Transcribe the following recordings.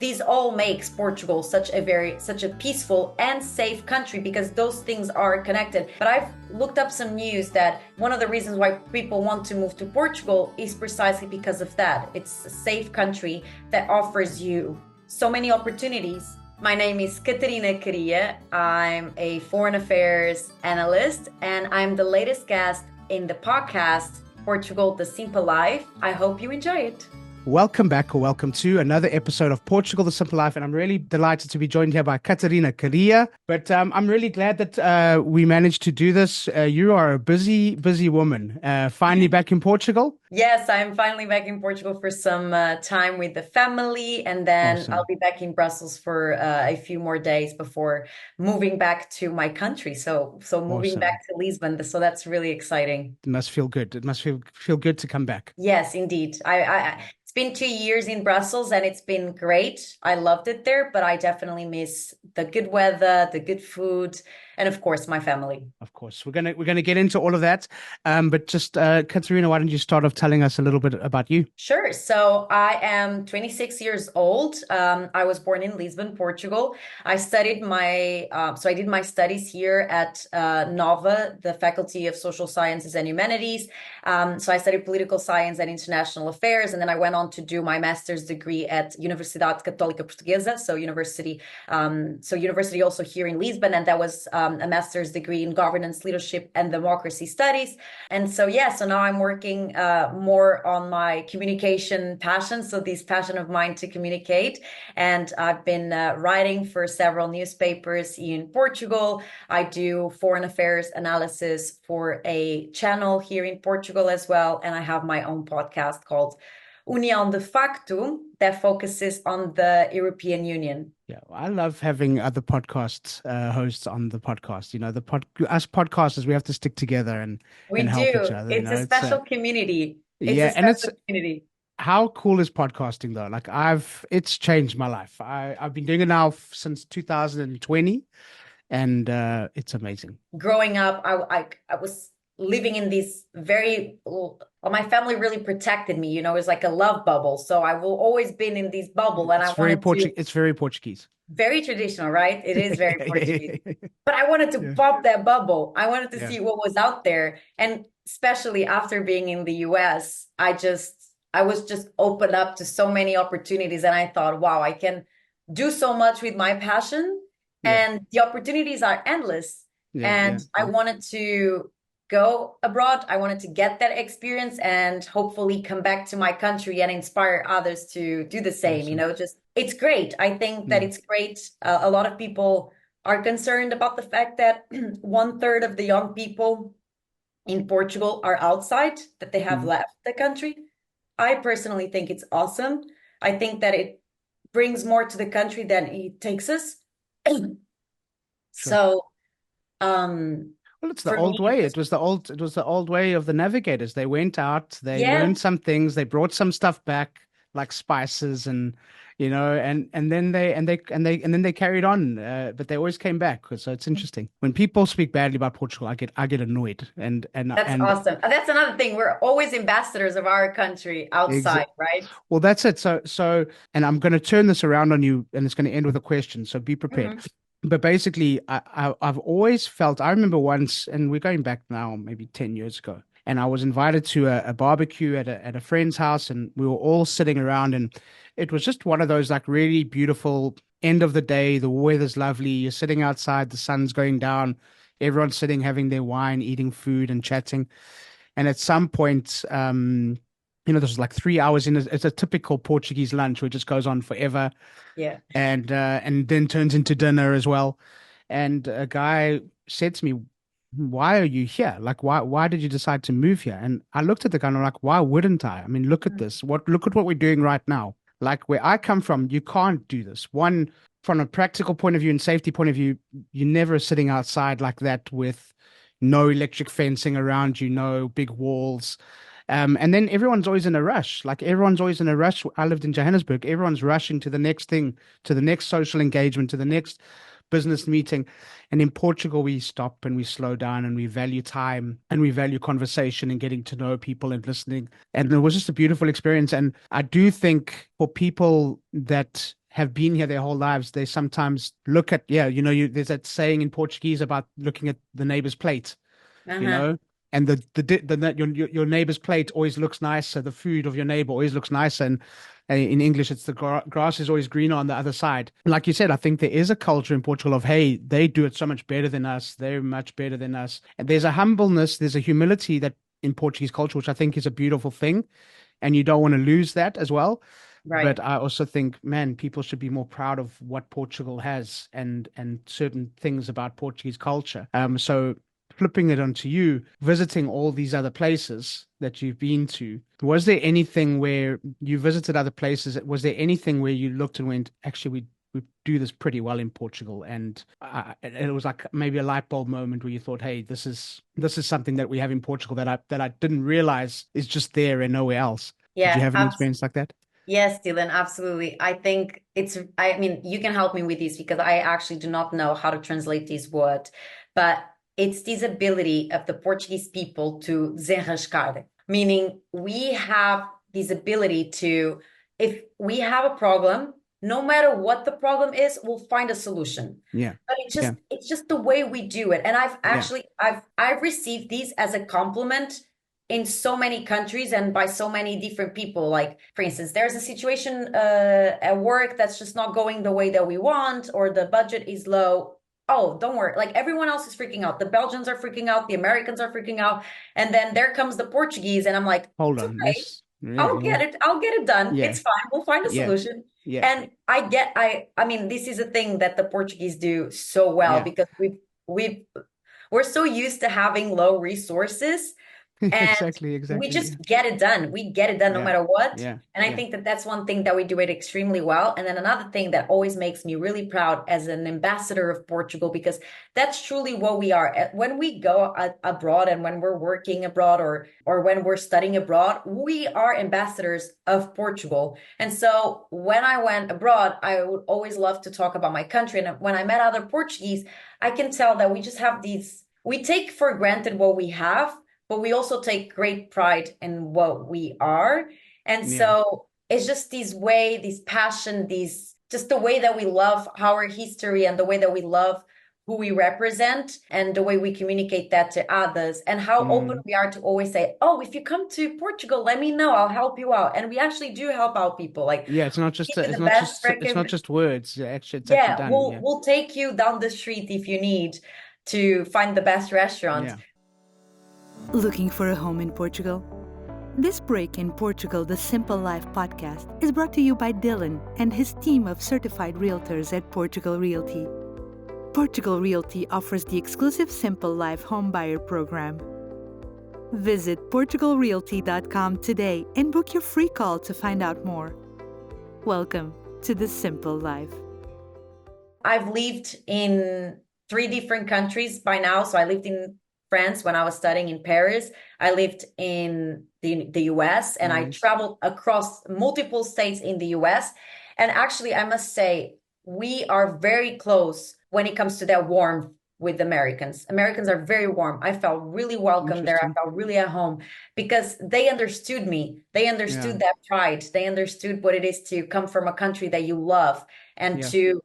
These all makes Portugal such a peaceful and safe country because those things are connected. But I've looked up some news that one of the reasons why people want to move to Portugal is precisely because of that. It's a safe country that offers you so many opportunities. My name is Catarina Caria. I'm a foreign affairs analyst, and I'm the latest guest in the podcast Portugal the Simple Life. I hope you enjoy it. Welcome back, or welcome to another episode of Portugal the Simple Life, and I'm really delighted to be joined here by Catarina Caria. But I'm really glad that we managed to do this. You are a busy woman. Finally back in Portugal. Yes, I'm finally back in Portugal for some time with the family, and then Awesome. I'll be back in Brussels for a few more days before moving back to my country. So moving Awesome. back to Lisbon. So that's really exciting. It must feel good. It must feel good to come back. Yes, indeed. It's been 2 years in Brussels and it's been great. I loved it there, but I definitely miss the good weather, the good food, and of course, my family. Of course, we're gonna get into all of that. But just Catarina, why don't you start off telling us a little bit about you? Sure. So I am 26 years old. I was born in Lisbon, Portugal. I studied I did my studies here at Nova, the Faculty of Social Sciences and Humanities. So I studied political science and international affairs, and then I went on to do my master's degree at Universidade Católica Portuguesa, so university also here in Lisbon, and that was a master's degree in governance, leadership, and democracy studies. And so now I'm working more on my communication passion, so this passion of mine to communicate. And I've been writing for several newspapers in Portugal. I do foreign affairs analysis for a channel here in Portugal as well, and I have my own podcast called União de Facto that focuses on the European Union. Yeah, I love having other podcast hosts on the podcast. You know, us podcasters, we have to stick together and help each other. It's a special community. Yeah, and it's Community. how cool is podcasting though? Like it's changed my life. I've been doing it now since 2020, and it's amazing. Growing up, I was living in this my family really protected me, it was like a love bubble. So I will always been in this bubble, and It's very Portuguese. Very traditional, right? It is very Portuguese. But I wanted to pop that bubble. I wanted to see what was out there. And especially after being in the US, I was just opened up to so many opportunities. And I thought, wow, I can do so much with my passion. And the opportunities are endless. I wanted to go abroad. I wanted to get that experience and hopefully come back to my country and inspire others to do the same. Awesome. It's great. I think that it's great. A lot of people are concerned about the fact that 1/3 of the young people in Portugal are outside, that they have left the country. I personally think it's awesome. I think that it brings more to the country than it takes us. So, well, it's the old way. It was the old way of the navigators. They went out, they learned some things, they brought some stuff back, like spices and and then they carried on. But they always came back. So it's interesting. When people speak badly about Portugal, I get annoyed. And that's awesome. That's another thing. We're always ambassadors of our country outside, right? Well, that's it. So, and I'm going to turn this around on you, and it's going to end with a question. So be prepared. Mm-hmm. But basically, I've always felt, I remember once, and we're going back now, maybe 10 years ago, and I was invited to a barbecue at a friend's house, and we were all sitting around, and it was just one of those like really beautiful end of the day. The weather's lovely. You're sitting outside, the sun's going down, everyone's sitting, having their wine, eating food and chatting. And at some point, this was like 3 hours in. It's a typical Portuguese lunch, which just goes on forever. Yeah. And then turns into dinner as well. And a guy said to me, "Why are you here? Like, why did you decide to move here?" And I looked at the guy and I'm like, "Why wouldn't I? I mean, look at this. Look at what we're doing right now. Like where I come from, you can't do this. One, from a practical point of view and safety point of view, you're never sitting outside like that with no electric fencing around you, no big walls." And then everyone's always in a rush. Like everyone's always in a rush. I lived in Johannesburg. Everyone's rushing to the next thing, to the next social engagement, to the next business meeting. And in Portugal, we stop and we slow down and we value time and we value conversation and getting to know people and listening. And it was just a beautiful experience. And I do think for people that have been here their whole lives, they sometimes look at, yeah, there's that saying in Portuguese about looking at the neighbor's plate, you Uh-huh. know, and your neighbor's plate always looks nicer. The food of your neighbor always looks nicer. And in English, it's the grass is always greener on the other side. Like you said, I think there is a culture in Portugal of, hey, they do it so much better than us. They're much better than us. And there's a humbleness, there's a humility that in Portuguese culture, which I think is a beautiful thing. And you don't want to lose that as well. Right. But I also think, man, people should be more proud of what Portugal has and certain things about Portuguese culture. So flipping it onto you, visiting all these other places that you've been to, was there anything where you visited other places? Was there anything where you looked and went, actually, we do this pretty well in Portugal, and it was like maybe a light bulb moment where you thought, hey, this is something that we have in Portugal that I didn't realize is just there and nowhere else. Did you Yeah, have any experience like that? yes, Dylan, absolutely. I think I mean, you can help me with this because I actually do not know how to translate this word, but it's this ability of the Portuguese people to desenrascar, meaning we have this ability to, if we have a problem, no matter what the problem is, we'll find a solution. Yeah, But yeah, it's just the way we do it. And I've yeah. actually I've received these as a compliment in so many countries and by so many different people. Like, for instance, there's a situation at work that's just not going the way that we want, or the budget is low. Oh, don't worry. Like, everyone else is freaking out. The Belgians are freaking out. The Americans are freaking out. And then there comes the Portuguese. And I'm like, Hold it's on, okay. let's. Yeah, I'll yeah, get it. I'll get it done. yeah, It's fine. We'll find a yeah, solution. yeah, And I mean, this is a thing that the Portuguese do so well yeah. because we've we're so used to having low resources, and Exactly, we exactly. just get it done. We get it done no Yeah, matter what. yeah, And I yeah, think that that's one thing that we do it extremely well. And then another thing that always makes me really proud as an ambassador of Portugal, because that's truly what we are. When we go abroad and when we're working abroad, or when we're studying abroad, we are ambassadors of Portugal. And so when I went abroad, I would always love to talk about my country. And when I met other Portuguese, I can tell that we just have these, we take for granted what we have, but we also take great pride in what we are. And yeah. so it's just this passion, just the way that we love our history and the way that we love who we represent and the way we communicate that to others, and how open Mm. we are to always say, oh, if you come to Portugal, let me know, I'll help you out. And we actually do help out people. Like, Yeah, it's not just give you it's the not best just it's not just words. Yeah, actually, it's actually yeah, done. we'll Yeah, we'll take you down the street if you need to find the best restaurant. yeah. Looking for a home in Portugal? This break in Portugal, the Simple Life podcast, is brought to you by Dylan and his team of certified realtors at Portugal Realty. Portugal Realty offers the exclusive Simple Life home buyer program. Visit portugalrealty.com today and book your free call to find out more. Welcome to the Simple Life. I've lived in 3 different countries by now. So I lived in France when I was studying in Paris. I lived in the US, and I Nice. traveled across multiple states in the US. And actually, I must say, we are very close when it comes to that warmth with Americans. Americans are very warm. I felt really welcome there. I Interesting. felt really at home because they understood me. They Yeah, understood that pride. They understood what it is to come from a country that you love, and yeah, to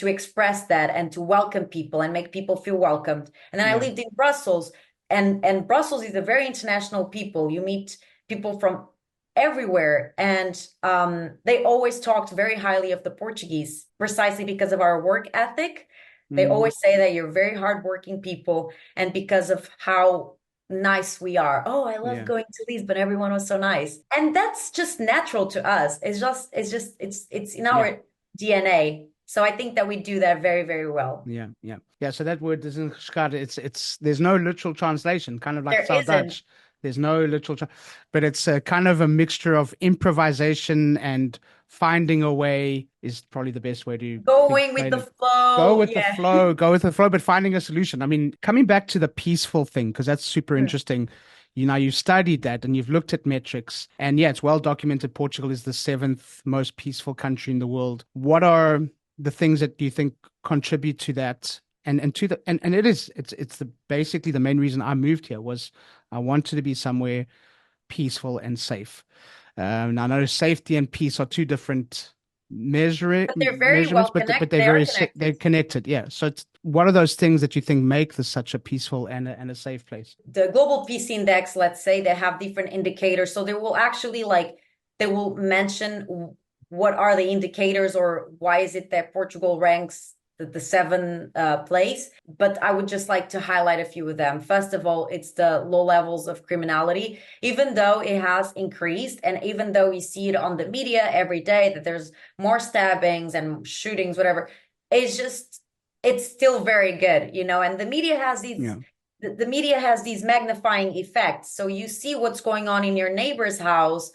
express that and to welcome people and make people feel welcomed. And then I yeah, lived in Brussels, and Brussels is a very international people. You meet people from everywhere, and they always talked very highly of the Portuguese precisely because of our work ethic. They hmm, always say that you're very hardworking people, and because of how nice we are. Oh, I love yeah, going to Lisbon. Everyone was so nice. And that's just natural to us. It's in yeah, our DNA. So I think that we do that very, very well. yeah, yeah, yeah. So that word doesn't it's there's no literal translation, kind of like There South isn't. Dutch. There's no literal, but it's a kind of a mixture of improvisation and finding a way is probably the best way to Going with explain the it. Go flow. with the Yeah. flow, go with the flow, but finding a solution. I mean, coming back to the peaceful thing, because that's super interesting. You've studied that and you've looked at metrics, and yeah, it's well documented. Portugal is the seventh most peaceful country in the world. What are the things that you think contribute to that? And to the and it's the basically the main reason I moved here was I wanted to be somewhere peaceful and safe. Now, I know safety and peace are two different But they're very well measurements, but connected. they're They are very they're connected. connected. Yeah. So it's one of those things that you think make this such a peaceful and a safe place. The Global Peace Index, let's say, they have different indicators. So they will actually they will mention what are the indicators or why is it that Portugal ranks the seven place. But I would just like to highlight a few of them. First of all, it's the low levels of criminality, even though it has increased, and even though we see it on the media every day that there's more stabbings and shootings, whatever, it's still very good, and the media has these Yeah. the media has these magnifying effects. So you see what's going on in your neighbor's house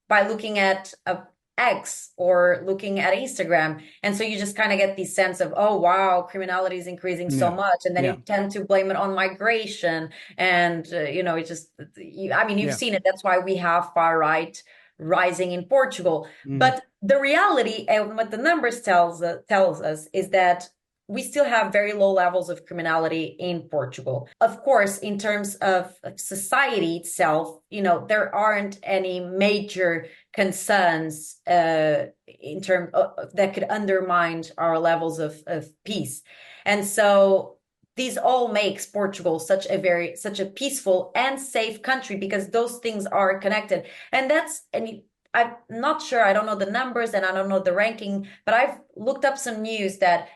by looking at a X or looking at Instagram. And so you just kind of get this sense of, oh, wow, criminality is increasing so Yeah. much. And then Yeah. you tend to blame it on migration. And, it just, you've Yeah. seen it. That's why we have far right rising in Portugal. Mm. But the reality and what the numbers tells us is that we still have very low levels of criminality in Portugal. Of course, in terms of society itself, there aren't any major concerns in terms that could undermine our levels of peace. And so these all makes Portugal such a peaceful and safe country because those things are connected. And I'm not sure, I don't know the numbers and I don't know the ranking, but I've looked up some news that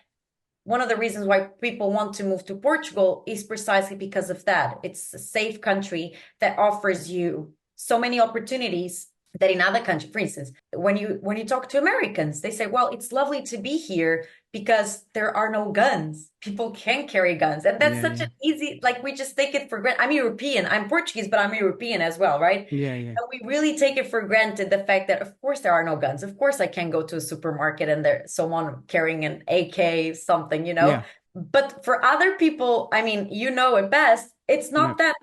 one of the reasons why people want to move to Portugal is precisely because of that. It's a safe country that offers you so many opportunities that in other countries, for instance, when you talk to Americans, they say, well, it's lovely to be here because there are no guns. People can carry guns. And that's such an easy, we just take it for granted. I'm European, I'm Portuguese, but I'm European as well, right? Yeah. And we really take it for granted, the fact that, of course, there are no guns. Of course, I can go to a supermarket and there's someone carrying an AK something, Yeah. But for other people, it best, it's not that.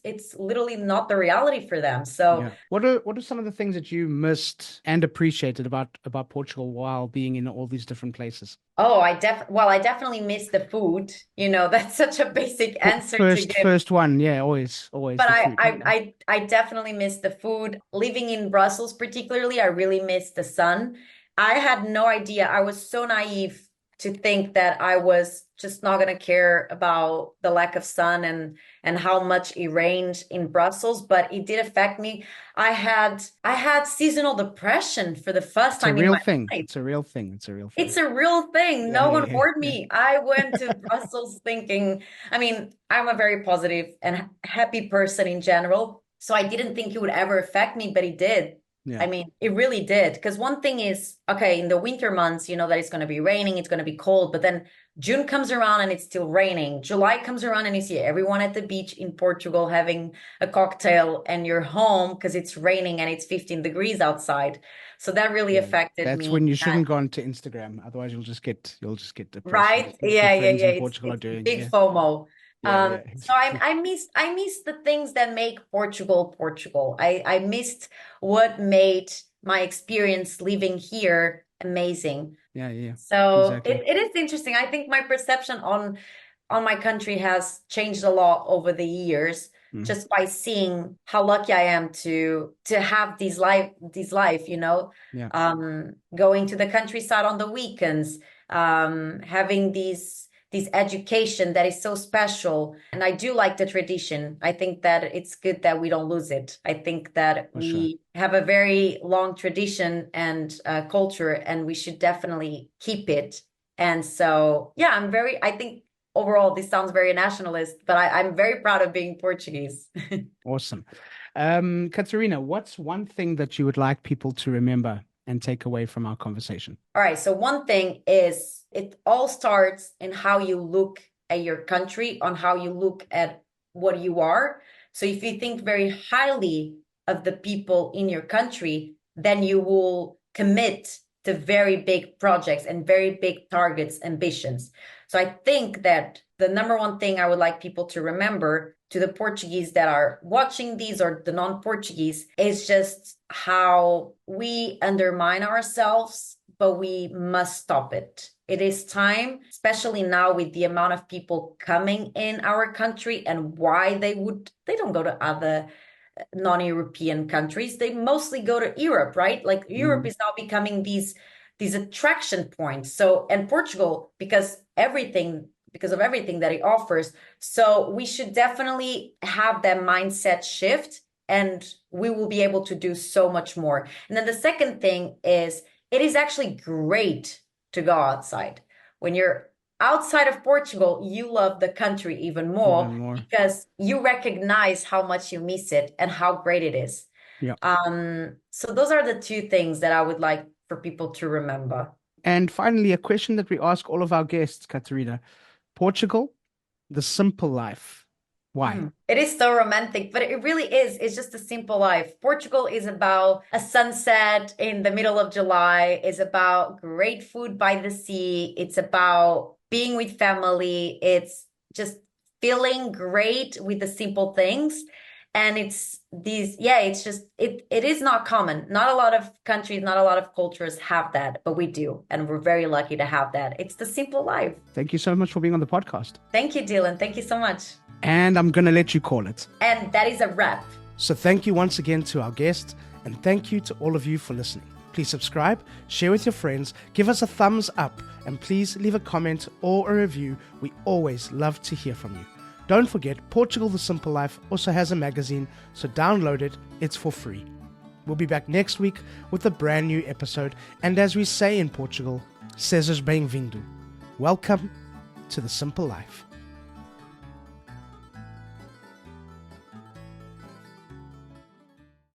It's literally not the reality for them. So what are some of the things that you missed and appreciated about Portugal while being in all these different places? Oh, I definitely miss the food. That's such a basic answer to give. First one, yeah, always. But I definitely miss the food. Living in Brussels, particularly, I really miss the sun. I had no idea. I was so naive to think that I was just not going to care about the lack of sun and how much it rained in Brussels, but it did affect me. I had seasonal depression for the first time in my life. It's a real thing. It's a real thing. It's a real thing. No one warned me. I went to Brussels thinking, I'm a very positive and happy person in general, so I didn't think it would ever affect me, but it did. Yeah. It really did. Because one thing is, okay, in the winter months, that it's going to be raining, it's going to be cold, but then June comes around and it's still raining. July comes around and you see everyone at the beach in Portugal having a cocktail and you're home because it's raining and it's 15 degrees outside. So that really affected me. That's when you shouldn't go onto Instagram. Otherwise you'll just get depressed. Right? Yeah. In Portugal are doing. Big FOMO. Exactly. So I missed the things that make Portugal Portugal. I missed what made my experience living here amazing. Yeah. So exactly. it is interesting. I think my perception on my country has changed a lot over the years, just by seeing how lucky I am to have these life, going to the countryside on the weekends, having these education that is so special. And I do like the tradition. I think that it's good that we don't lose it. I think that we have a very long tradition and culture, and we should definitely keep it. And so, I think overall this sounds very nationalist, but I'm very proud of being Portuguese. Awesome. Katerina, what's one thing that you would like people to remember and take away from our conversation? All right. So one thing is, it all starts in how you look at your country, on how you look at what you are. So if you think very highly of the people in your country, then you will commit to very big projects and very big targets, ambitions. So I think that the number one thing I would like people to remember, to the Portuguese that are watching these or the non-Portuguese, is just how we undermine ourselves, but we must stop it. It is time, especially now with the amount of people coming in our country and why they don't go to other non-European countries. They mostly go to Europe, right? Like Europe is now becoming these these attraction points. So, and Portugal, because of everything that it offers. So we should definitely have that mindset shift, and we will be able to do so much more. And then the second thing is, it is actually great to go outside. When you're outside of Portugal, you love the country even more. Because you recognize how much you miss it and how great it is. Yeah. So those are the two things that I would like for people to remember. And finally, a question that we ask all of our guests, Catarina. Portugal, the simple life. Why? It is so romantic, but it really is. It's just a simple life. Portugal is about a sunset in the middle of July. It's about great food by the sea. It's about being with family. It's just feeling great with the simple things. And it's these, it's just, it is not common. Not a lot of countries, not a lot of cultures have that, but we do. And we're very lucky to have that. It's the simple life. Thank you so much for being on the podcast. Thank you, Dylan. Thank you so much. And I'm going to let you call it. And that is a wrap. So thank you once again to our guests, and thank you to all of you for listening. Please subscribe, share with your friends, give us a thumbs up, and please leave a comment or a review. We always love to hear from you. Don't forget, Portugal The Simple Life also has a magazine, so download it. It's for free. We'll be back next week with a brand new episode, and as we say in Portugal, sejas bem-vindo. Welcome to The Simple Life.